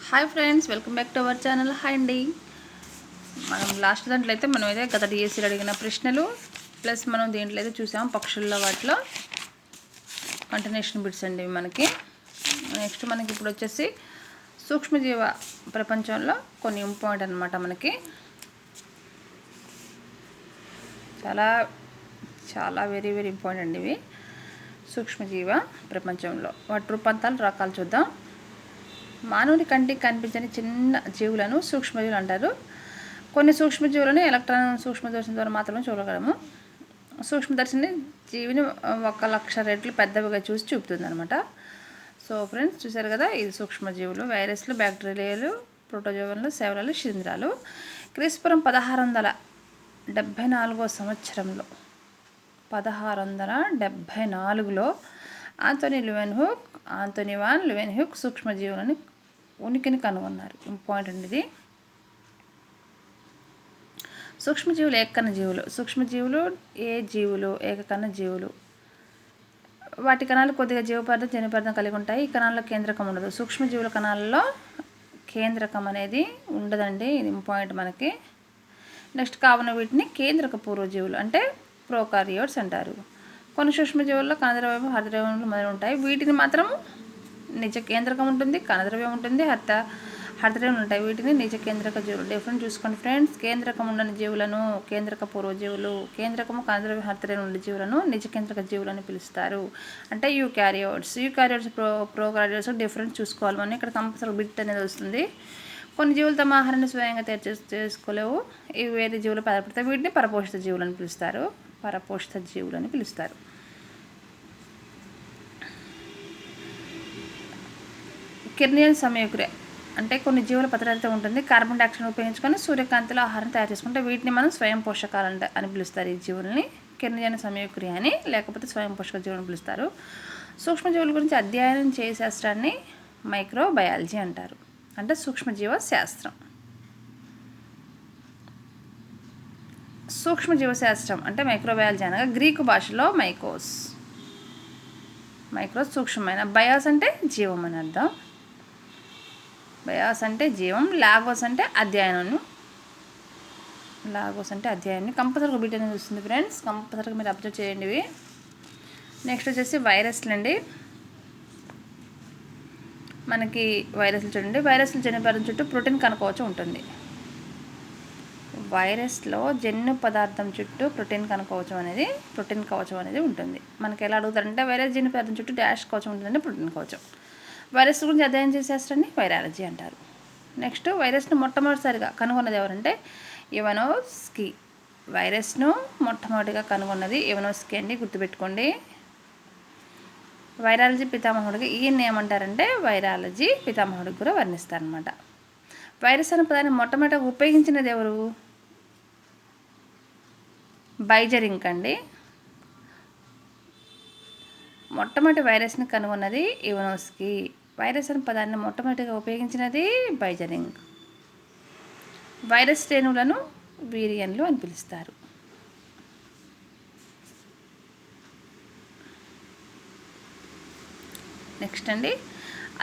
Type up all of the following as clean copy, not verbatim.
Hi friends, welcome back to our channel. Hi అండి. మనం last దాంట్లో అయితే మనం అయితే గత డిఎస్సీలో అడిగిన ప్రశ్నలు ప్లస్ మనం దీంట్లో అయితే చూసాం పక్షుల్లో వాటిలో కంటిన్యూషన్ బిట్స్ అండి మనకి. నెక్స్ట్ మనకి ఇప్పుడు వచ్చేసి సూక్ష్మజీవ ప్రపంచంలో కొన్ని ఇంపార్టెంట్ అనమాట. మనకి చాలా చాలా వెరీ వెరీ ఇంపార్టెంట్ అండి ఇవి. సూక్ష్మజీవ ప్రపంచంలో వాటి రూపాంతరాలు రకాలు చూద్దాం. మానవుని కంటికి కనిపించని చిన్న జీవులను సూక్ష్మజీవులు అంటారు. కొన్ని సూక్ష్మజీవులను ఎలక్ట్రాన్ సూక్ష్మదర్శనం ద్వారా మాత్రమే చూడగలము. సూక్ష్మదర్శిని జీవిని 1,00,000 రెట్లు పెద్దవిగా చూసి చూపుతుంది అనమాట. సో ఫ్రెండ్స్, చూసారు కదా, ఇది సూక్ష్మజీవులు, వైరస్లు, బ్యాక్టీరియాలు, ప్రోటోజోవన్లు, శైవలాలు, శిలీంధ్రాలు. క్రీస్తుపురం 1674 సంవత్సరంలో 1674లో ఆంథోనీ వాన్ లువెన్హుక్ సూక్ష్మజీవులని ఉనికిని కనుగొన్నారు. ఇంపార్టెంట్ ఇది. సూక్ష్మజీవులు ఏకకణ జీవులు. సూక్ష్మజీవులు ఏకకణ జీవులు. వాటి కణాలు కొద్దిగా జీవపదార్థం జన్యుపదార్థం కలిగి ఉంటాయి. ఈ కణాల్లో కేంద్రకం ఉండదు. సూక్ష్మజీవుల కణాలలో కేంద్రకం అనేది ఉండదండి. ఇది ఇంపార్టెంట్ మనకి. నెక్స్ట్ కావున వీటిని కేంద్రక పూర్వజీవులు అంటే ప్రోకారియోట్స్ అంటారు. కొన్ని సూక్ష్మజీవుల్లో కణద్రవ్యం, హరితద్రవ్యములు మొదలు ఉంటాయి. వీటిని మాత్రం నిజ కేంద్రకం ఉంటుంది, కణద్రవ్యం ఉంటుంది, హరితద్రవ్యం ఉంటాయి. వీటిని నిజ కేంద్రక జీవులు. డిఫరెంట్ చూసుకోండి ఫ్రెండ్స్. కేంద్రకం ఉండని జీవులను కేంద్రక పూర్వజీవులు, కేంద్రకము, కణద్రవ్యం, హరితద్రవ్యం ఉండే జీవులను నిజ కేంద్రక జీవులని పిలుస్తారు. అంటే యూకారియోట్స్ ప్రోకారియోట్స్ డిఫరెంట్ చూసుకోవాలి మనం. ఇక్కడ కంపల్సరీ బిట్ అనేది వస్తుంది. కొన్ని జీవులు తమ ఆహారాన్ని స్వయంగా తయారు చేసుకోలేవు. ఇవి వేరే జీవులు ఆధారపడతాయి. వీటిని పరపోషిత జీవులని పిలుస్తారు. కిరణజన్య సమయక్రియ అంటే కొన్ని జీవుల పదార్థం ఉంటుంది. కార్బన్ డైఆక్సైడ్ ఉపయోగించుకొని సూర్యకాంతిలో ఆహారం తయారు చేసుకుంటే వీటిని మనం స్వయం పోషకాలు అని పిలుస్తారు. ఈ జీవుల్ని కిరణజన్య సమయక్రియ అని, లేకపోతే స్వయం పోషక జీవులను పిలుస్తారు. సూక్ష్మజీవుల గురించి అధ్యయనం చేసే శాస్త్రాన్ని మైక్రోబయాలజీ అంటారు. అంటే సూక్ష్మజీవ శాస్త్రం. సూక్ష్మజీవ శాస్త్రం అంటే మైక్రోబయాలజీ అనగా గ్రీకు భాషలో మైక్రోస్ సూక్ష్మమైన, బయాస్ అంటే జీవం అని అర్థం. బయాస్ అంటే జీవం, లాగోస్ అంటే అధ్యయనం. కంపల్సరీగా బిట్ అనేది వస్తుంది ఫ్రెండ్స్. కంపల్సరీగా మీరు అబ్జర్వ్ చేయండి ఇవి. నెక్స్ట్ వచ్చేసి వైరస్లు అండి. మనకి వైరస్లు చూడండి. వైరస్లు జన్యుపదార్థం చుట్టూ ప్రోటీన్ కణకవచం ఉంటుంది. వైరస్లో జన్యు పదార్థం చుట్టూ ప్రోటీన్ కవచం అనేది ఉంటుంది. మనకి ఎలా అడుగుతారంటే వైరస్ జన్యు పదార్థం చుట్టూ డాష్ కవచం ఉంటుందంటే ప్రోటీన్ కవచం. వైరస్ గురించి అధ్యయనం చేసే శాస్త్రాన్ని వైరాలజీ అంటారు. నెక్స్ట్ వైరస్ను మొట్టమొదటిసారిగా కనుగొన్నది ఎవరంటే ఇవనోవ్స్కీ. వైరస్ను మొట్టమొదటిగా కనుగొన్నది ఇవనోవ్స్కీ అండి, గుర్తుపెట్టుకోండి. వైరాలజీ పితామహుడిగా ఈయన ఏమంటారంటే వైరాలజీ పితామహుడికి కూడా వర్ణిస్తారనమాట. వైరస్ అనే పదాన్ని మొట్టమొదటిగా ఉపయోగించినది ఎవరు? బైజరింగ్ అండి. మొట్టమొదటి వైరస్ని కనుగొన్నది ఇవనోవ్స్కీ. వైరస్ అనే పదాన్ని మొట్టమొదటిగా ఉపయోగించినది బైజరింగ్. వైరస్ శ్రేణువులను వీరియన్లు అని పిలుస్తారు. నెక్స్ట్ అండి,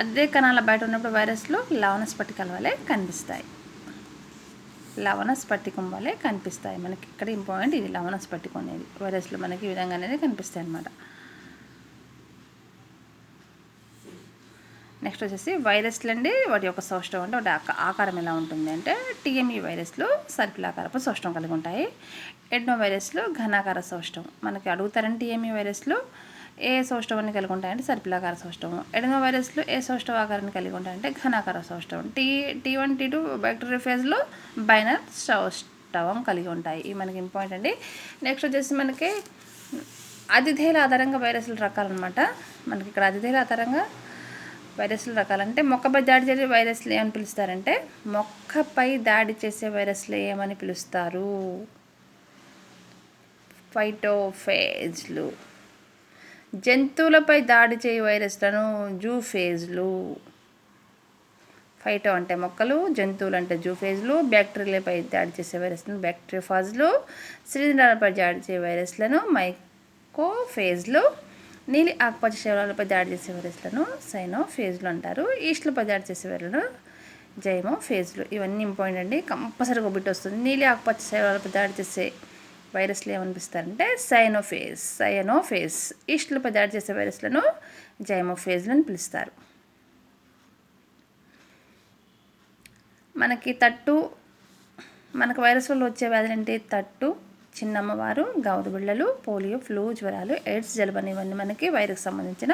అదే కణాల బయట ఉన్నప్పుడు వైరస్లు లవణ స్ఫటికాల వలె కనిపిస్తాయి. మనకి ఇక్కడ ఇంపార్టెంట్ ఇది, లవణ స్ఫటికం అనేది. వైరస్లు మనకి ఈ విధంగా అనేది కనిపిస్తాయి అన్నమాట. నెక్స్ట్ వచ్చేసి వైరస్లు అండి. వాటి యొక్క సౌష్టం అంటే వాటి ఆకారం ఎలా ఉంటుంది అంటే టీఎంఈ వైరస్లు సర్పిలాకారపు సౌష్టం కలిగి ఉంటాయి. ఎడ్నో వైరస్లు ఘనాకార సౌష్టం. మనకి అడుగుతారంటే టీఎంఈ వైరస్లు ఏ సౌష్టవాన్ని కలిగి ఉంటాయంటే సర్పిలాకార సౌష్టవం. ఎడెనో వైరస్లు ఏ సౌష్టవ ఆకారాన్ని కలిగి ఉంటాయంటే ఘనాకార సౌష్టవం. T1 T2 బ్యాక్టీరియా ఫేజ్లో బైనర్ సౌష్టవం కలిగి ఉంటాయి. ఇవి మనకి ఇంపార్టెంట్ అండి. నెక్స్ట్ వచ్చేసి మనకి అతిథేయుల ఆధారంగా వైరస్ల రకాలన్నమాట. మనకి ఇక్కడ అతిథేయుల ఆధారంగా వైరస్ల రకాలంటే మొక్కపై దాడి చేసే వైరస్లు ఏమని పిలుస్తారంటే ఫైటోఫేజ్లు. జంతువులపై దాడి చేయ వైరస్లను జూఫేజ్లు. ఫైటో అంటే మొక్కలు, జంతువులు అంటే జూఫేజ్లు, బ్యాక్టీరియాలపై దాడి చేసే వైరస్లను బ్యాక్టీరియోఫాజ్లు, శిలీంధ్రాలపై దాడి చేసే వైరస్లను మైకోఫేజ్లు, నీలి ఆకుపచ్చ శైవలాలపై దాడి చేసే వైరస్లను సైనోఫేజ్లు అంటారు. ఈస్టులపై దాడి చేసే వైరస్లను జైమో ఫేజ్లు ఇవన్నీ ఇంపార్టెంట్ అండి. కంపల్సరీగా ఒక బిట్ వస్తుంది. నీలి ఆకుపచ్చ శైవాలపై దాడి చేసే వైరస్లు ఏమనిపిస్తారంటే సైనోఫేజ్. ఈస్టులపై దాడి చేసే వైరస్లను జైమోఫేజ్లు అని పిలుస్తారు. మనకు వైరస్ వల్ల వచ్చే వ్యాధులు అంటే తట్టు, చిన్నమ్మవారు, గౌరు బిళ్ళలు, పోలియో, ఫ్లూ, జ్వరాలు, ఎయిడ్స్, జలుబు ఇవన్నీ మనకి వైరస్కి సంబంధించిన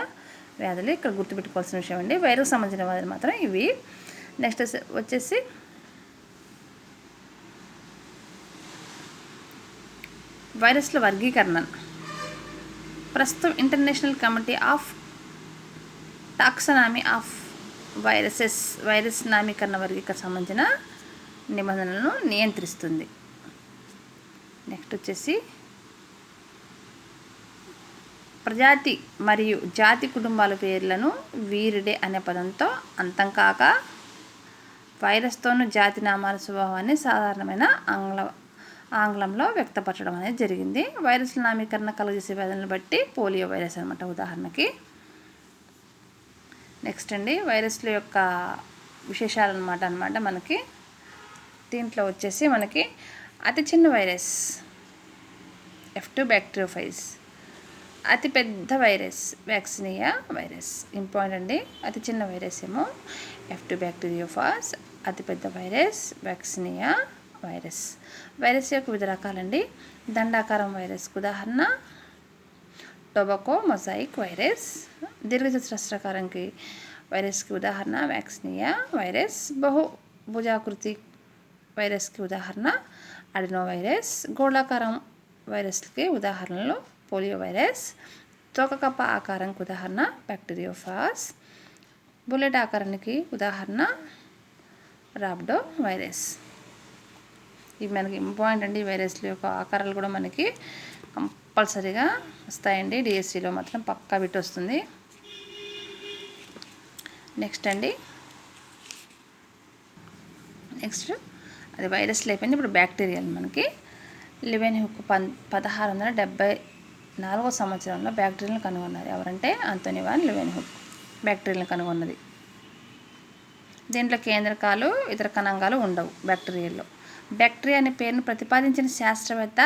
వ్యాధులు. ఇక్కడ గుర్తుపెట్టుకోవాల్సిన విషయం అండి. వైరస్కి సంబంధించిన వ్యాధులు మాత్రం ఇవి. నెక్స్ట్ వచ్చేసి వైరస్ల వర్గీకరణ. ప్రస్తుతం international committee of taxonomy of virus నామీకరణ వర్గీకరణ సంబంధించిన నిబంధనలను నియంత్రిస్తుంది. నెక్స్ట్ వచ్చేసి ప్రజాతి మరియు జాతి కుటుంబాల పేర్లను వీరిడే అనే పదంతో అంతం కాక వైరస్తోనూ జాతి నామాల స్వభావాన్ని సాధారణమైన ఆంగ్లంలో వ్యక్తపరచడం అనేది జరిగింది. వైరస్ల నామీకరణ కలుగజేసే వ్యాధులను బట్టి పోలియో వైరస్ అనమాట ఉదాహరణకి. నెక్స్ట్ అండి వైరస్ల యొక్క విశేషాలు అనమాట మనకి దీంట్లో వచ్చేసి మనకి అతి చిన్న వైరస్ F2 బ్యాక్టీరియోఫైజ్, అతి పెద్ద వైరస్ వ్యాక్సినియా వైరస్. ఇంపార్టెంట్ అండి. అతి చిన్న వైరస్ ఏమో F2 బ్యాక్టీరియోఫాజ్, అతి పెద్ద వైరస్ వ్యాక్సినియా వైరస్. వైరస్ యొక్క వివిధ రకాలండి. దండాకారం వైరస్కు ఉదాహరణ టొబాకో మొజాయిక్ వైరస్. దీర్ఘచతురస్రాకారంకి వైరస్కి ఉదాహరణ వ్యాక్సినియా వైరస్. బహుభుజాకృతి వైరస్కి ఉదాహరణ అడినో వైరస్. గోళాకారం వైరస్కి ఉదాహరణలు పోలియో వైరస్. తోకకప్ప ఆకారానికి ఉదాహరణ బ్యాక్టీరియోఫాజ్. బుల్లెట్ ఆకారానికి ఉదాహరణ రాబ్డో వైరస్. ఇవి మనకి ఇంపార్టెంట్ అండి. వైరస్ల యొక్క ఆకారాలు కూడా మనకి కంపల్సరీగా వస్తాయండి. డిఎస్సిలో మాత్రం పక్కా బిట్ వస్తుంది. నెక్స్ట్ అది వైరస్లు అయిపోయింది. ఇప్పుడు బ్యాక్టీరియాలు మనకి లివెన్హుక్ 1674 సంవత్సరంలో బ్యాక్టీరియాలను కనుగొన్నారు. ఎవరంటే ఆంథోనీ వాన్ లివెన్హుక్ బ్యాక్టీరియాలను కనుగొన్నది. దీంట్లో కేంద్రకాలు ఇతర కణాంగాలు ఉండవు బ్యాక్టీరియాల్లో. బ్యాక్టీరియా అనే పేరును ప్రతిపాదించిన శాస్త్రవేత్త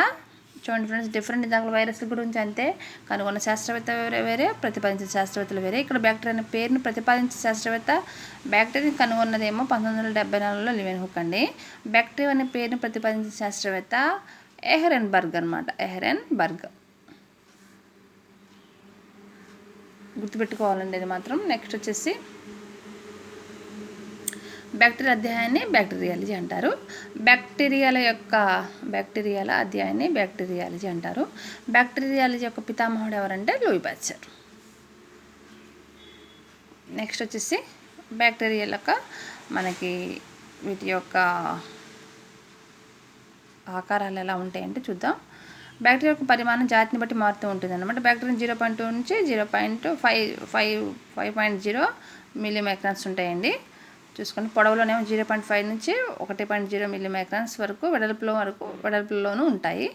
చూడండి ఫ్రెండ్స్, డిఫరెంట్ దాకా వైరస్ల గురించి అంతే. కనుగొన్న శాస్త్రవేత్త వేరే, ప్రతిపాదించిన శాస్త్రవేత్తలు వేరే. ఇక్కడ బ్యాక్టీరియా అనే పేరును ప్రతిపాదించిన శాస్త్రవేత్త బ్యాక్టీరియా కనుగొన్నదేమో 1974లో లివెన్హుక్ అండి. బ్యాక్టీరియా అనే పేరును ప్రతిపాదించిన శాస్త్రవేత్త ఎహరెన్బర్గ్ అనమాట. ఎహరెన్బర్గ్ గుర్తుపెట్టుకోవాలండి ఇది మాత్రం. నెక్స్ట్ వచ్చేసి బ్యాక్టీరియా అధ్యాయాన్ని బ్యాక్టీరియాలజీ అంటారు. బ్యాక్టీరియాల అధ్యాయాన్ని బ్యాక్టీరియాలజీ అంటారు. బ్యాక్టీరియాలజీ యొక్క పితామహుడు ఎవరంటే లూయి పాశ్చర్. నెక్స్ట్ వచ్చేసి బ్యాక్టీరియాల యొక్క మనకి వీటి యొక్క ఆకారాలు ఎలా ఉంటాయంటే చూద్దాం. బ్యాక్టీరియా యొక్క పరిమాణం జాతిని బట్టి మారుతూ ఉంటుంది అన్నమాట. బ్యాక్టీరియా 0.2 నుంచి 0.5 మిల్లీమైక్రాన్స్ ఉంటాయండి. చూసుకోండి. పొడవులోనేమో 0.5 నుంచి 1.0 మిల్లీమైక్రాన్స్ వరకు వెడల్పులోనూ ఉంటాయి.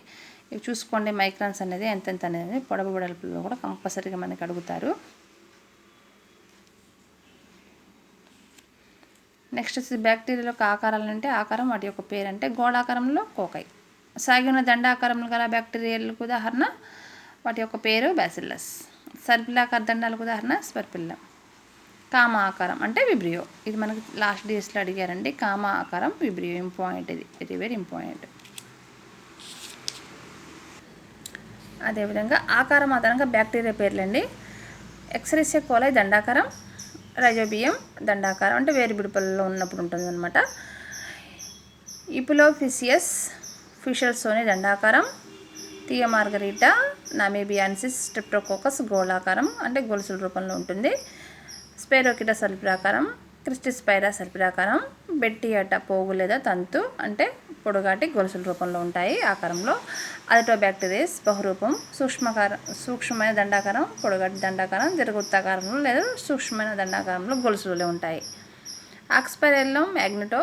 ఇవి చూసుకోండి మైక్రాన్స్ అనేది ఎంతెంత అనేది పొడవు వెడల్పులో కూడా కంపల్సరీగా మనకి అడుగుతారు. నెక్స్ట్ వచ్చి బ్యాక్టీరియాలో ఆకారాలు అంటే ఆకారం వాటి యొక్క పేరు అంటే గోళాకారంలో కోకై. సాగి ఉన్న దండాకారంలో గల బ్యాక్టీరియాలకు ఉదాహరణ వాటి యొక్క పేరు బ్యాసిల్లస్. సర్పిలాకార దండాలకు ఉదాహరణ స్పెర్పిల్లం. కామ ఆకారం అంటే విబ్రియో. ఇది మనకి లాస్ట్ డేస్లో అడిగారండి. కామ ఆకారం విబ్రియో ఇంపార్టెంట్, ఇది వెరీ వెరీ ఇంపార్టెంట్. అదేవిధంగా ఆకారం ఆధారంగా బ్యాక్టీరియా పేర్లండి. ఎక్సరిసియా కోలై దండాకారం, రైజోబియం దండాకారం అంటే వేరు బిడుపల్లో ఉన్నప్పుడు ఉంటుంది అనమాట. ఇపులోఫిసియస్ ఫిషర్సోని దండాకారం. థియో మార్గరీటా నమీబియాన్సిస్ స్ట్రెప్టోకోకస్ గోళాకారం అంటే గొలుసుల రూపంలో ఉంటుంది. స్పైరోకిటా సల్పిరాకారం, క్రిస్టిస్పైరా సల్పిరాకారం. బెట్టియాటా పోగు లేదా తంతు అంటే పొడుగాటి గొలుసుల రూపంలో ఉంటాయి ఆకారంలో. అజిటోబ్యాక్టీరియస్ బహురూపం, సూక్ష్మమైన దండాకారం, పొడుగాటి దండాకారం, దీర్ఘవృత్తాకారంలో లేదా సూక్ష్మమైన దండాకారంలో గొలుసులు ఉంటాయి. ఆక్స్పైరెల్లం మ్యాగ్నెటో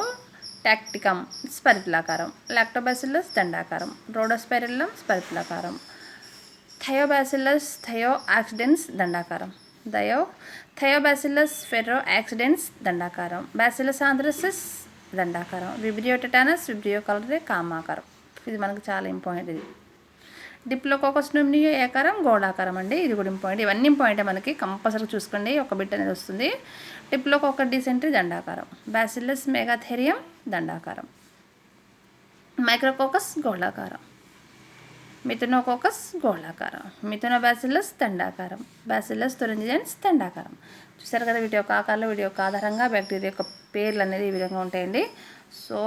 టాక్టికమ్ స్పైరిపులాకారం. లాక్టోబాసిల్లస్ దండాకారం. రోడోస్పైరెల్లం స్పైరిపులాకారం. థయోబాసిల్లస్ థయో ఆక్సిడెన్స్ దండాకారం. థయోబాసిల్లస్ ఫెర్రో యాక్సిడెంట్స్ దండాకారం, బ్యాసిల్లస్ ఆంథ్రసిస్ దండాకారం, విబ్రియో టెటానస్, విబ్రియో కలరే కామాకారం. ఇది మనకు చాలా ఇంపార్టెంట్. ఇది డిప్లోకోకస్ న్యూమోనియా ఏకారం గోళాకారం అండి. ఇది కూడా ఇంపార్టెంట్. ఇవన్నీ ఇంపార్టెంట్ మనకి, కంపల్సరీ చూసుకోండి. ఒక బిట్ అనేది వస్తుంది. డిప్లోకోకస్ డిసెంట్రీ దండాకారం, బ్యాసిల్లస్ మెగాథెరియం దండాకారం, మైక్రోకోకస్ గోళాకారం, మిథునోకోకస్ గోళాకారం, మిథునోబాసిల్లస్ దండాకారం, బాసిల్లస్ తురింజియన్స్ దండాకారం. చూసారు కదా, వీటి యొక్క ఆకారంలో వీటి యొక్క ఆధారంగా బ్యాక్టీరియా యొక్క పేర్లు అనేది ఈ విధంగా ఉంటాయండి. సో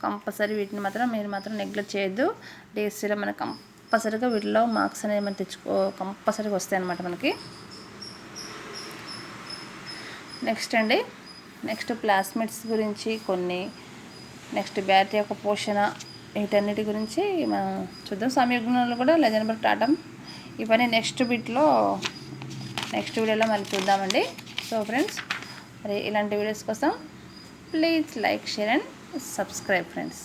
కంపల్సరీ వీటిని మాత్రం మీరు మాత్రం నెగ్లెక్ట్ చేయొద్దు. డిఎస్సిలో మనకు కంపల్సరీగా వీటిలో మార్క్స్ అనేది మనం కంపల్సరీగా వస్తాయి అన్నమాట మనకి. నెక్స్ట్ ప్లాస్మిడ్స్ గురించి కొన్ని, నెక్స్ట్ బ్యాక్టీరియా యొక్క పోషణ, వీటన్నిటి గురించి మనం చూద్దాం. సంయుగ్మనాలు కూడా లెజెంబర్గ్ టాటమ్, ఇవన్నీ నెక్స్ట్ వీడియోలో మళ్ళీ చూద్దామండి. సో ఫ్రెండ్స్, మరి ఇలాంటి వీడియోస్ కోసం please like, share and subscribe friends.